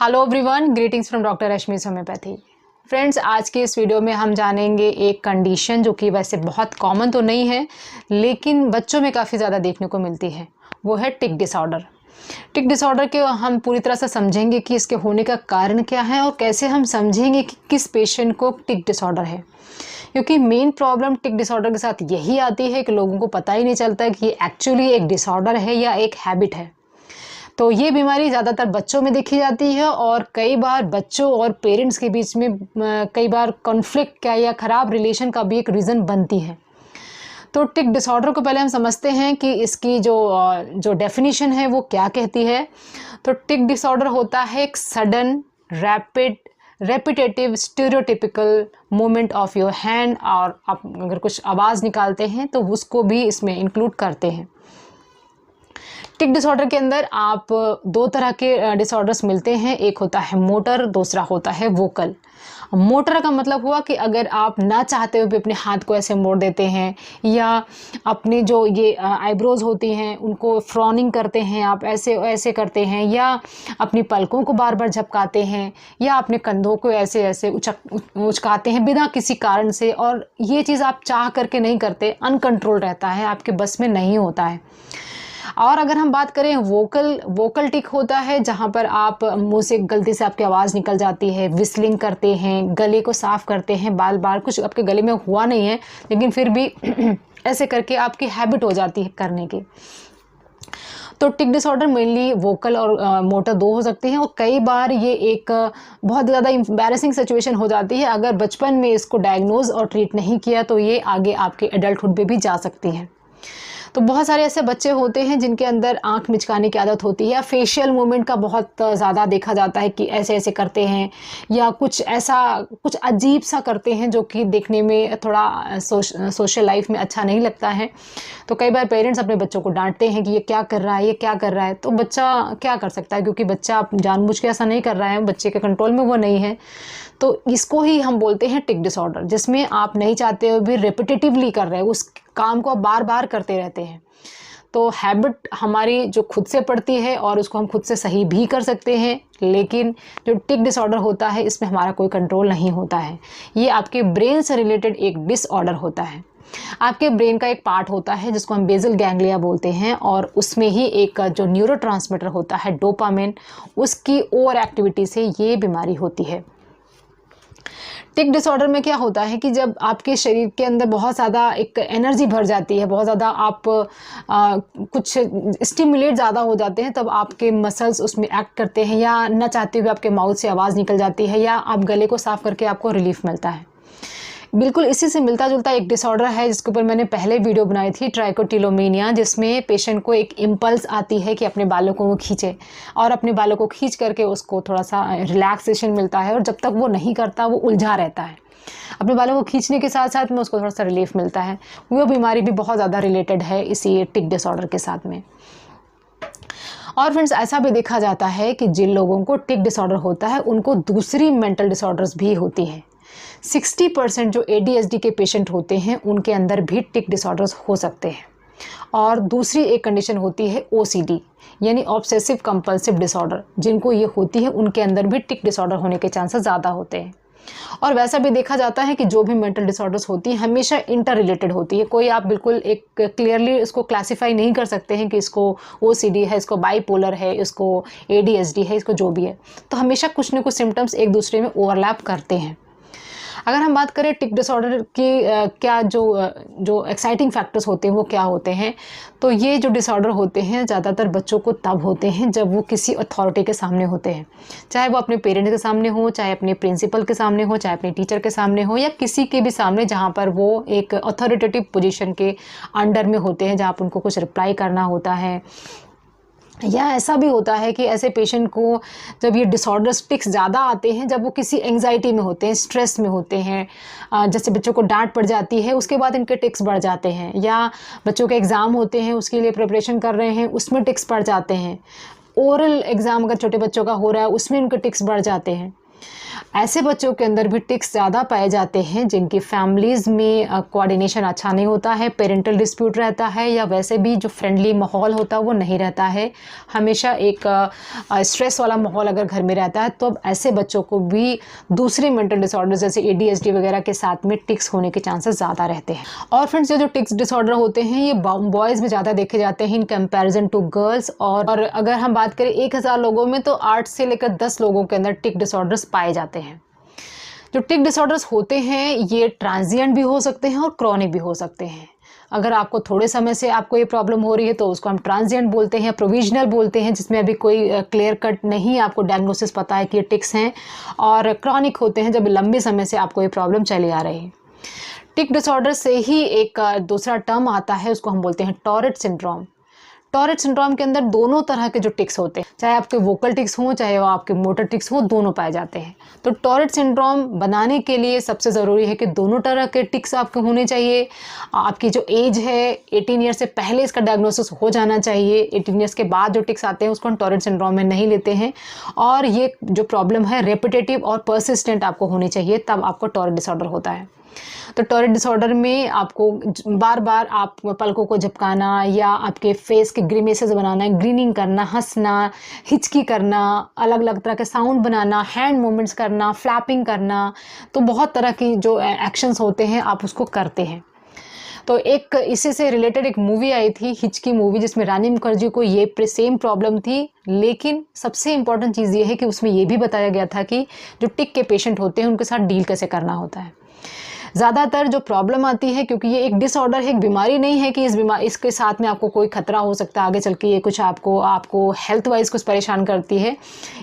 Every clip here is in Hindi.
Hello everyone, greetings from doctor Rashmi's homeopathy. Friends, आज के इस वीडियो में हम जानेंगे एक कंडीशन जो कि वैसे बहुत कॉमन तो नहीं है लेकिन बच्चों में काफ़ी ज़्यादा देखने को मिलती है। वो है टिक डिसऑर्डर। टिक डिसऑर्डर के हम पूरी तरह से समझेंगे कि इसके होने का कारण क्या है और कैसे हम समझेंगे कि किस पेशेंट को टिक डिसऑर्डर है, क्योंकि मेन प्रॉब्लम टिक डिसऑर्डर के साथ यही आती है कि लोगों को पता ही नहीं चलता कि ये एक्चुअली एक डिसऑर्डर है या एक हैबिट है। तो ये बीमारी ज़्यादातर बच्चों में देखी जाती है और कई बार बच्चों और पेरेंट्स के बीच में कई बार कॉन्फ्लिक्ट का या ख़राब रिलेशन का भी एक रीज़न बनती है। तो टिक डिसऑर्डर को पहले हम समझते हैं कि इसकी जो डेफिनेशन है वो क्या कहती है। तो टिक डिसऑर्डर होता है एक sudden rapid repetitive stereotypical movement of your hand, और आप अगर कुछ आवाज़ निकालते हैं तो उसको भी इसमें इंक्लूड करते हैं। टिक डिसऑर्डर के अंदर आप दो तरह के डिसऑर्डर्स मिलते हैं, एक होता है मोटर, दूसरा होता है वोकल। मोटर का मतलब हुआ कि अगर आप ना चाहते हुए भी अपने हाथ को ऐसे मोड़ देते हैं या अपने जो ये आईब्रोज होती हैं उनको फ्रॉनिंग करते हैं, आप ऐसे ऐसे करते हैं, या अपनी पलकों को बार बार झपकाते हैं, या अपने कंधों को ऐसे ऐसे उचकाते हैं बिना किसी कारण से, और ये चीज़ आप चाह करके नहीं करते, अनकंट्रोल रहता है, आपके बस में नहीं होता है। और अगर हम बात करें वोकल टिक होता है जहाँ पर आप मुंह से गलती से आपकी आवाज़ निकल जाती है, विस्लिंग करते हैं, गले को साफ़ करते हैं, बार बार कुछ आपके गले में हुआ नहीं है लेकिन फिर भी ऐसे करके आपकी हैबिट हो जाती है करने की। तो टिक डिसऑर्डर मेनली वोकल और मोटर दो हो सकते हैं, और कई बार ये एक बहुत ज़्यादा एम्बैरेसिंग सिचुएशन हो जाती है। अगर बचपन में इसको डायग्नोज और ट्रीट नहीं किया तो ये आगे आपके एडल्टहुड में भी जा सकती है। तो बहुत सारे ऐसे बच्चे होते हैं जिनके अंदर आंख मिचकाने की आदत होती है, या फेशियल मूवमेंट का बहुत ज़्यादा देखा जाता है कि ऐसे ऐसे करते हैं, या कुछ अजीब सा करते हैं जो कि देखने में थोड़ा सोशल लाइफ में अच्छा नहीं लगता है। तो कई बार पेरेंट्स अपने बच्चों को डांटते हैं कि ये क्या कर रहा है, ये क्या कर रहा है। तो बच्चा क्या कर सकता है, क्योंकि बच्चा जानबूझ के ऐसा नहीं कर रहा है, बच्चे के कंट्रोल में वो नहीं है। तो इसको ही हम बोलते हैं टिक डिसऑर्डर, जिसमें आप नहीं चाहते हुए भी रिपीटेटिवली कर रहे हो, उस काम को आप बार बार करते रहते हैं। तो हैबिट हमारी जो खुद से पड़ती है और उसको हम खुद से सही भी कर सकते हैं, लेकिन जो टिक डिसऑर्डर होता है इसमें हमारा कोई कंट्रोल नहीं होता है। ये आपके ब्रेन से रिलेटेड एक डिसऑर्डर होता है। आपके ब्रेन का एक पार्ट होता है जिसको हम बेसल गैंग्लिया बोलते हैं, और उसमें ही एक जो न्यूरोट्रांसमीटर होता है डोपामिन, उसकी ओवर एक्टिविटी से ये बीमारी होती है। टिक डिसऑर्डर में क्या होता है कि जब आपके शरीर के अंदर बहुत ज़्यादा एक एनर्जी भर जाती है, बहुत ज़्यादा आप कुछ स्टिमुलेट ज़्यादा हो जाते हैं, तब आपके मसल्स उसमें एक्ट करते हैं, या न चाहते हुए आपके माउथ से आवाज़ निकल जाती है, या आप गले को साफ़ करके आपको रिलीफ मिलता है। बिल्कुल इसी से मिलता जुलता एक डिसऑर्डर है जिसके ऊपर मैंने पहले वीडियो बनाई थी, ट्राइकोटिलोमेनिया, जिसमें पेशेंट को एक इम्पल्स आती है कि अपने बालों को वो खींचे, और अपने बालों को खींच करके उसको थोड़ा सा रिलैक्सेशन मिलता है, और जब तक वो नहीं करता वो उलझा रहता है। अपने बालों को खींचने के साथ साथ में उसको थोड़ा सा रिलीफ मिलता है। वो बीमारी भी बहुत ज़्यादा रिलेटेड है इसी टिक डिसऑर्डर के साथ में। और फ्रेंड्स, ऐसा भी देखा जाता है कि जिन लोगों को टिक डिसऑर्डर होता है उनको दूसरी मेंटल डिसऑर्डर्स भी होती हैं। 60% जो ADHD के पेशेंट होते हैं उनके अंदर भी टिक डिसऑर्डर्स हो सकते हैं। और दूसरी एक कंडीशन होती है OCD, यानी ऑब्सेसिव कंपल्सिव डिसऑर्डर। जिनको ये होती है उनके अंदर भी टिक डिसऑर्डर होने के चांसेस ज़्यादा होते हैं। और वैसा भी देखा जाता है कि जो भी मेंटल डिसऑर्डर्स होती हैं हमेशा इंटर रिलेटेड होती है। कोई आप बिल्कुल एक क्लियरली इसको क्लासीफाई नहीं कर सकते हैं कि इसको OCD है, इसको बाईपोलर है, इसको ADHD है, इसको जो भी है। तो हमेशा कुछ न कुछ सिम्टम्स एक दूसरे में ओवरलैप करते हैं। अगर हम बात करें टिक डिसऑर्डर की क्या जो एक्साइटिंग फैक्टर्स होते हैं वो क्या होते हैं, तो ये जो डिसऑर्डर होते हैं ज़्यादातर बच्चों को तब होते हैं जब वो किसी अथॉरिटी के सामने होते हैं, चाहे वो अपने पेरेंट्स के सामने हो, चाहे अपने प्रिंसिपल के सामने हो, चाहे अपने टीचर के सामने हो, या किसी के भी सामने जहाँ पर वो एक अथॉरिटेटिव पोजीशन के अंडर में होते हैं, जहाँ पर उनको कुछ रिप्लाई करना होता है। या ऐसा भी होता है कि ऐसे पेशेंट को जब ये डिसऑर्डर्स टिक्स ज़्यादा आते हैं जब वो किसी एंग्जाइटी में होते हैं, स्ट्रेस में होते हैं, जैसे बच्चों को डांट पड़ जाती है उसके बाद इनके टिक्स बढ़ जाते हैं, या बच्चों के एग्ज़ाम होते हैं उसके लिए प्रिपरेशन कर रहे हैं उसमें टिक्स बढ़ जाते हैं, ओरल एग्ज़ाम अगर छोटे बच्चों का हो रहा है उसमें इनके टिक्स बढ़ जाते हैं। ऐसे बच्चों के अंदर भी टिक्स ज़्यादा पाए जाते हैं जिनकी फैमिलीज़ में कोऑर्डिनेशन अच्छा नहीं होता है, पेरेंटल डिस्प्यूट रहता है, या वैसे भी जो फ्रेंडली माहौल होता है वो नहीं रहता है। हमेशा एक स्ट्रेस वाला माहौल अगर घर में रहता है तो अब ऐसे बच्चों को भी दूसरे मेंटल डिसऑर्डर जैसे ADHD वगैरह के साथ में टिक्स होने के चांसेस ज़्यादा रहते हैं। और फ्रेंड्स, ये जो टिक्स डिसऑर्डर होते हैं ये बॉयज़ में ज़्यादा देखे जाते हैं इन कंपैरिजन टू गर्ल्स। और अगर हम बात करें 1000 लोगों में तो 8 से लेकर 10 लोगों के अंदर टिक डिसऑर्डर्स पाए जाते हैं। जो टिक डिसऑर्डर्स होते हैं ये ट्रांजिएंट भी हो सकते हैं और क्रॉनिक भी हो सकते हैं। अगर आपको थोड़े समय से आपको ये प्रॉब्लम हो रही है तो उसको हम ट्रांजिएंट बोलते हैं, प्रोविजनल बोलते हैं, जिसमें अभी कोई क्लियर कट नहीं आपको डायग्नोसिस पता है कि ये टिक्स हैं। और क्रॉनिक होते हैं जब लंबे समय से आपको ये प्रॉब्लम चली आ रही है। टिक डिसऑर्डर से ही एक दूसरा टर्म आता है, उसको हम बोलते हैं टॉरेट सिंड्रोम। टॉरेट सिंड्रोम के अंदर दोनों तरह के जो टिक्स होते हैं, चाहे आपके वोकल टिक्स हों चाहे वो आपके मोटर टिक्स हों, दोनों पाए जाते हैं। तो टॉरेट सिंड्रोम बनाने के लिए सबसे ज़रूरी है कि दोनों तरह के टिक्स आपके होने चाहिए। आपकी जो एज है 18 ईयर से पहले इसका डायग्नोसिस हो जाना चाहिए। 18 ईयर्स के बाद जो टिक्स आते हैं उसको हम टॉरेट सिंड्रोम में नहीं लेते हैं। और ये जो प्रॉब्लम है रेपिटेटिव और परसिस्टेंट आपको होनी चाहिए, तब आपको टॉरेट डिसऑर्डर होता है। तो टॉरेट डिसऑर्डर में आपको बार बार आप पलकों को झपकाना या आपके फेस के ग्रीमेसेस बनाना, ग्रीनिंग करना, हंसना, हिचकी करना, अलग अलग तरह के साउंड बनाना, हैंड मूवमेंट्स करना, फ्लैपिंग करना, तो बहुत तरह की जो एक्शंस होते हैं आप उसको करते हैं। तो एक इसी से रिलेटेड एक मूवी आई थी, हिचकी मूवी, जिसमें रानी मुखर्जी को ये सेम प्रॉब्लम थी। लेकिन सबसे इम्पॉर्टेंट चीज़ ये है कि उसमें ये भी बताया गया था कि जो टिक के पेशेंट होते हैं उनके साथ डील कैसे करना होता है। ज़्यादातर जो प्रॉब्लम आती है, क्योंकि ये एक डिसऑर्डर है, एक बीमारी नहीं है कि इसके साथ में आपको कोई खतरा हो सकता है आगे चल के, ये कुछ आपको हेल्थ वाइज कुछ परेशान करती है,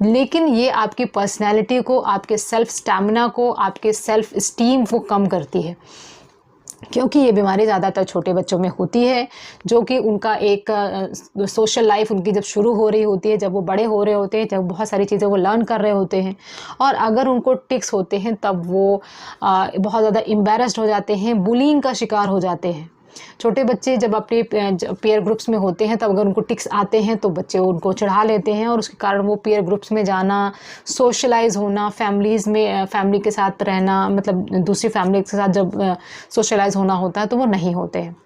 लेकिन ये आपकी पर्सनैलिटी को, आपके सेल्फ स्टैमिना को, आपके सेल्फ इस्टीम को कम करती है। क्योंकि ये बीमारी ज़्यादातर छोटे बच्चों में होती है, जो कि उनका एक सोशल लाइफ उनकी जब शुरू हो रही होती है, जब वो बड़े हो रहे होते हैं, जब बहुत सारी चीज़ें वो लर्न कर रहे होते हैं, और अगर उनको टिक्स होते हैं तब वो बहुत ज़्यादा एम्बैरेस्ड हो जाते हैं, बुलिंग का शिकार हो जाते हैं। छोटे बच्चे जब अपने पीयर ग्रुप्स में होते हैं तब अगर उनको टिक्स आते हैं तो बच्चे उनको चढ़ा लेते हैं, और उसके कारण वो पीयर ग्रुप्स में जाना, सोशलाइज होना, फैमिली के साथ रहना, मतलब दूसरी फैमिली के साथ जब सोशलाइज होना होता है तो वो नहीं होते हैं।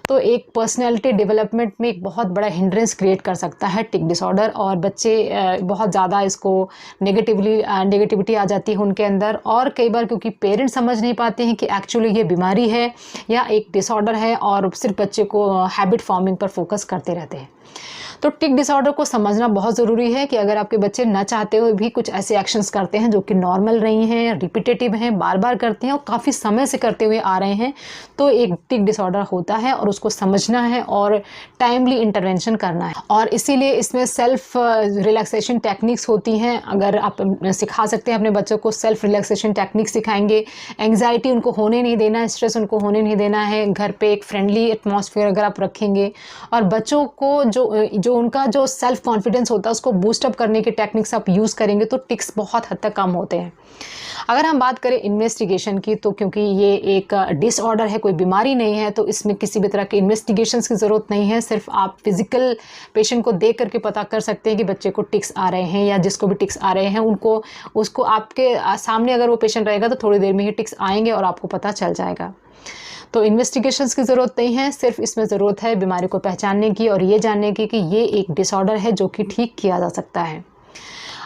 तो एक पर्सनैलिटी डेवलपमेंट में एक बहुत बड़ा हिंड्रेंस क्रिएट कर सकता है टिक डिसऑर्डर, और बच्चे बहुत ज़्यादा इसको नेगेटिविटी आ जाती है उनके अंदर। और कई बार क्योंकि पेरेंट्स समझ नहीं पाते हैं कि एक्चुअली ये बीमारी है या एक डिसऑर्डर है, और सिर्फ बच्चे को हैबिट फॉर्मिंग पर फोकस करते रहते हैं। तो टिक डिसऑर्डर को समझना बहुत ज़रूरी है कि अगर आपके बच्चे न चाहते हुए भी कुछ ऐसे एक्शंस करते हैं जो कि नॉर्मल नहीं हैं, रिपीटेटिव हैं, बार बार करते हैं और काफ़ी समय से करते हुए आ रहे हैं, तो एक टिक डिसऑर्डर होता है और उसको समझना है और टाइमली इंटरवेंशन करना है। और इसीलिए इसमें सेल्फ रिलैक्सेशन टेक्निक्स होती हैं। अगर आप सिखा सकते हैं अपने बच्चों को, सेल्फ रिलैक्सेशन टेक्निक सिखाएंगे, एंग्जाइटी उनको होने नहीं देना है, स्ट्रेस उनको होने नहीं देना है, घर पे एक फ्रेंडली एटमॉस्फेयर अगर आप रखेंगे, और बच्चों को जो उनका जो सेल्फ कॉन्फिडेंस होता है उसको बूस्ट अप करने की टेक्निक्स आप यूज़ करेंगे तो टिक्स बहुत हद तक कम होते हैं। अगर हम बात करें इन्वेस्टिगेशन की, तो क्योंकि ये एक डिसऑर्डर है, कोई बीमारी नहीं है, तो इसमें किसी भी तरह के इन्वेस्टिगेशंस की ज़रूरत नहीं है। सिर्फ आप फिजिकल पेशेंट को देख करके पता कर सकते हैं कि बच्चे को टिक्स आ रहे हैं, या जिसको भी टिक्स आ रहे हैं उसको आपके सामने अगर वो पेशेंट रहेगा तो थोड़ी देर में ही टिक्स आएंगे और आपको पता चल जाएगा। तो इन्वेस्टिगेशंस की ज़रूरत नहीं है, सिर्फ इसमें ज़रूरत है बीमारी को पहचानने की और ये जानने की कि ये एक डिसऑर्डर है जो कि ठीक किया जा सकता है।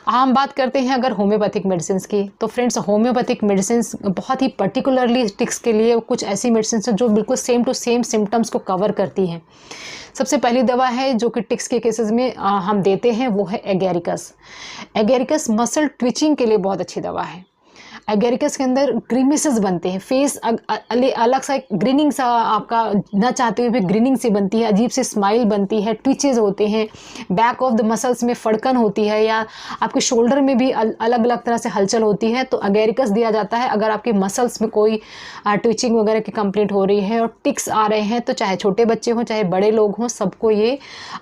हम बात करते हैं अगर होम्योपैथिक मेडिसिन की, तो फ्रेंड्स होम्योपैथिक मेडिसिन बहुत ही पर्टिकुलरली टिक्स के लिए कुछ ऐसी मेडिसिन हैं जो बिल्कुल सेम टू सेम सिम्टम्स को कवर करती हैं। सबसे पहली दवा है जो कि टिक्स के केसेस में हम देते हैं, वो है एगेरिकस। एगेरिकस मसल ट्विचिंग के लिए बहुत अच्छी दवा है। एगेरिकस के अंदर ग्रीमेसेस बनते हैं, फेस अलग सा एक ग्रीनिंग सा, आपका ना चाहते हुए भी ग्रीनिंग सी बनती है, अजीब सी स्माइल बनती है, ट्विचेस होते हैं, बैक ऑफ द मसल्स में फड़कन होती है, या आपके शोल्डर में भी अलग अलग तरह से हलचल होती है। तो एगेरिकस दिया जाता है अगर आपके मसल्स में कोई ट्विचिंग वगैरह की कंप्लेंट हो रही है और टिक्स आ रहे हैं, तो चाहे छोटे बच्चे हों चाहे बड़े लोग हों, सबको ये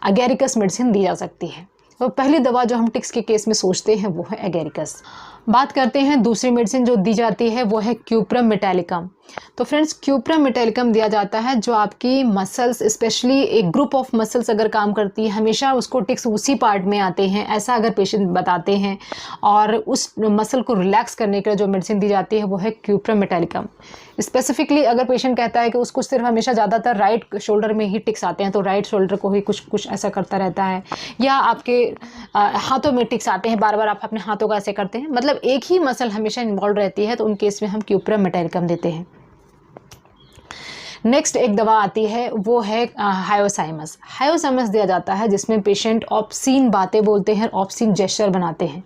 एगेरिकस मेडिसिन दी जा सकती है। तो पहली दवा जो हम टिक्स के केस में सोचते हैं वो है एगेरिकस। बात करते हैं दूसरी मेडिसिन जो दी जाती है, वो है क्यूप्रम मेटालिकम। तो फ्रेंड्स क्यूप्रा मेटालिकम दिया जाता है जो आपकी मसल्स, स्पेशली एक ग्रुप ऑफ मसल्स अगर काम करती है, हमेशा उसको टिक्स उसी पार्ट में आते हैं, ऐसा अगर पेशेंट बताते हैं, और उस मसल को रिलैक्स करने के लिए जो मेडिसिन दी जाती है वो है क्यूप्रा मेटालिकम। स्पेसिफिकली अगर पेशेंट कहता है कि उसको सिर्फ हमेशा ज़्यादातर राइट शोल्डर में ही टिक्स आते हैं, तो राइट शोल्डर को ही कुछ कुछ ऐसा करता रहता है, या आपके हाथों में टिक्स आते हैं, बार बार आप अपने हाथों का ऐसे करते हैं, मतलब एक ही मसल हमेशा इन्वॉल्व रहती है, तो उन केस में हम क्यूप्रा मेटालिकम देते हैं। नेक्स्ट एक दवा आती है वो है हायोसाइमस। हायोसाइमस दिया जाता है जिसमें पेशेंट ऑब्सीन बातें बोलते हैं, ऑब्सीन जेस्चर बनाते हैं,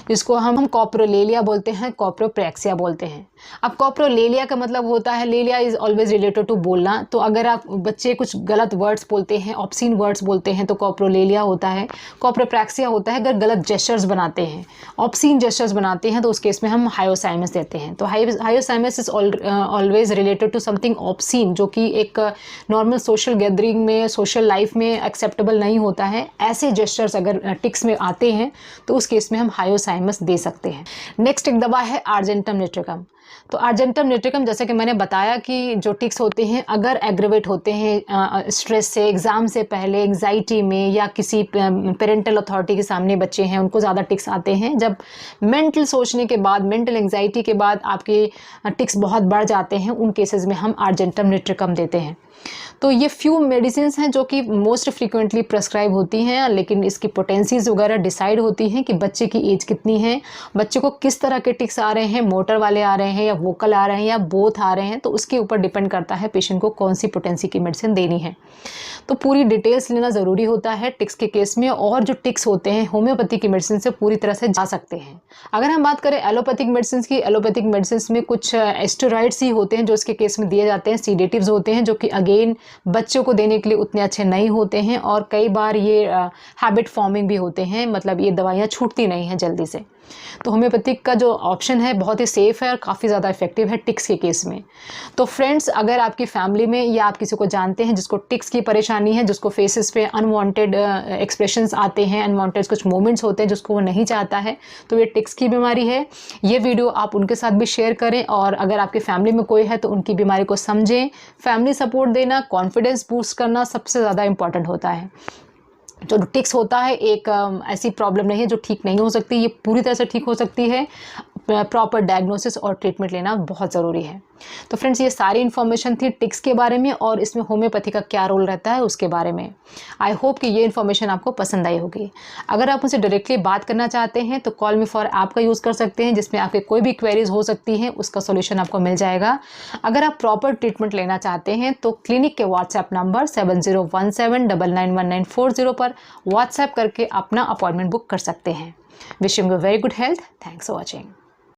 जिसको हम कॉप्रोलेलिया बोलते हैं, कॉप्रोप्रेक्सिया बोलते हैं। अब कॉप्रोलेलिया का मतलब होता है, लेलिया इज़ ऑलवेज रिलेटेड टू बोलना, तो अगर आप बच्चे कुछ गलत वर्ड्स बोलते हैं, ऑब्सीन वर्ड्स बोलते हैं, तो कॉप्रोलेलिया होता है। कॉप्रोप्रेक्सिया होता है अगर गलत जेस्चर्स बनाते हैं, ऑब्सीन जेस्चर्स बनाते हैं, तो उस केस में हम हायोसाइमस देते हैं। तो hyoscyamus is always related to something obscene, जो कि एक नॉर्मल सोशल गैदरिंग में, सोशल लाइफ में एक्सेप्टेबल नहीं होता है। ऐसे जेस्चर्स अगर टिक्स में आते हैं तो उस केस में हम हायोसाइमस दे सकते हैं। नेक्स्ट एक दवा है आर्जेंटम निट्रिकम। तो आर्जेंटम निट्रिकम, जैसे कि मैंने बताया कि जो टिक्स होते हैं अगर एग्रेवेट होते हैं स्ट्रेस से, एग्ज़ाम से पहले, एंग्जाइटी में, या किसी पेरेंटल अथॉरिटी के सामने बच्चे हैं उनको ज़्यादा टिक्स आते हैं, जब मेंटल सोचने के बाद, मेंटल एंग्जाइटी के बाद आपके टिक्स बहुत बढ़ जाते हैं, उन केसेस में हम आर्जेंटम निट्रिकम देते हैं। तो ये फ्यू मेडिसिन हैं जो कि मोस्ट फ्रीक्वेंटली प्रेस्क्राइब होती हैं, लेकिन इसकी पोटेंसीज वगैरह डिसाइड होती हैं कि बच्चे की एज कितनी है, बच्चे को किस तरह के टिक्स आ रहे हैं, मोटर वाले आ रहे हैं या वोकल आ रहे हैं या बोथ आ रहे हैं, तो उसके ऊपर डिपेंड करता है पेशेंट को कौन सी पोटेंसी की मेडिसिन देनी है। तो पूरी डिटेल्स लेना ज़रूरी होता है टिक्स के केस में, और जो टिक्स होते हैं होम्योपैथी की मेडिसिन से पूरी तरह से जा सकते हैं। अगर हम बात करें एलोपैथिक मेडिसिन की, एलोपैथिक मेडिसिन में कुछ स्टेरॉइड्स ही होते हैं जो इसके केस में दिए जाते हैं, सीडेटिव्स होते हैं, जो कि अगेन बच्चों को देने के लिए उतने अच्छे नहीं होते हैं, और कई बार ये हैबिट फॉर्मिंग भी होते हैं, मतलब ये दवाइयाँ छूटती नहीं हैं जल्दी से। तो होम्योपैथिक का जो ऑप्शन है बहुत ही सेफ़ है और काफ़ी ज़्यादा इफेक्टिव है टिक्स के केस में। तो फ्रेंड्स, अगर आपकी फैमिली में या आप किसी को जानते हैं जिसको टिक्स की परेशानी है, जिसको फेसेस पे अनवांटेड एक्सप्रेशंस आते हैं, अनवांटेड कुछ मोमेंट्स होते हैं जिसको वो नहीं चाहता है, तो ये टिक्स की बीमारी है। ये वीडियो आप उनके साथ भी शेयर करें, और अगर आपकी फैमिली में कोई है तो उनकी बीमारी को समझें। फैमिली सपोर्ट देना, कॉन्फिडेंस बूस्ट करना सबसे ज़्यादा इंपॉर्टेंट होता है। जो टिक्स होता है एक ऐसी प्रॉब्लम नहीं है जो ठीक नहीं हो सकती, ये पूरी तरह से ठीक हो सकती है। प्रॉपर डायग्नोसिस और ट्रीटमेंट लेना बहुत ज़रूरी है। तो फ्रेंड्स, ये सारी इन्फॉर्मेशन थी टिक्स के बारे में, और इसमें होम्योपैथी का क्या रोल रहता है उसके बारे में। आई होप कि ये इन्फॉर्मेशन आपको पसंद आई होगी। अगर आप मुझसे डायरेक्टली बात करना चाहते हैं तो कॉल मी फॉर ऐप का यूज़ कर सकते हैं, जिसमें आपके कोई भी क्वेरीज हो सकती हैं, उसका सोल्यूशन आपको मिल जाएगा। अगर आप प्रॉपर ट्रीटमेंट लेना चाहते हैं तो क्लिनिक के व्हाट्सएप नंबर 7017991940 पर व्हाट्सएप करके अपना अपॉइंटमेंट बुक कर सकते हैं। Wishing you very good health. Thanks for watching.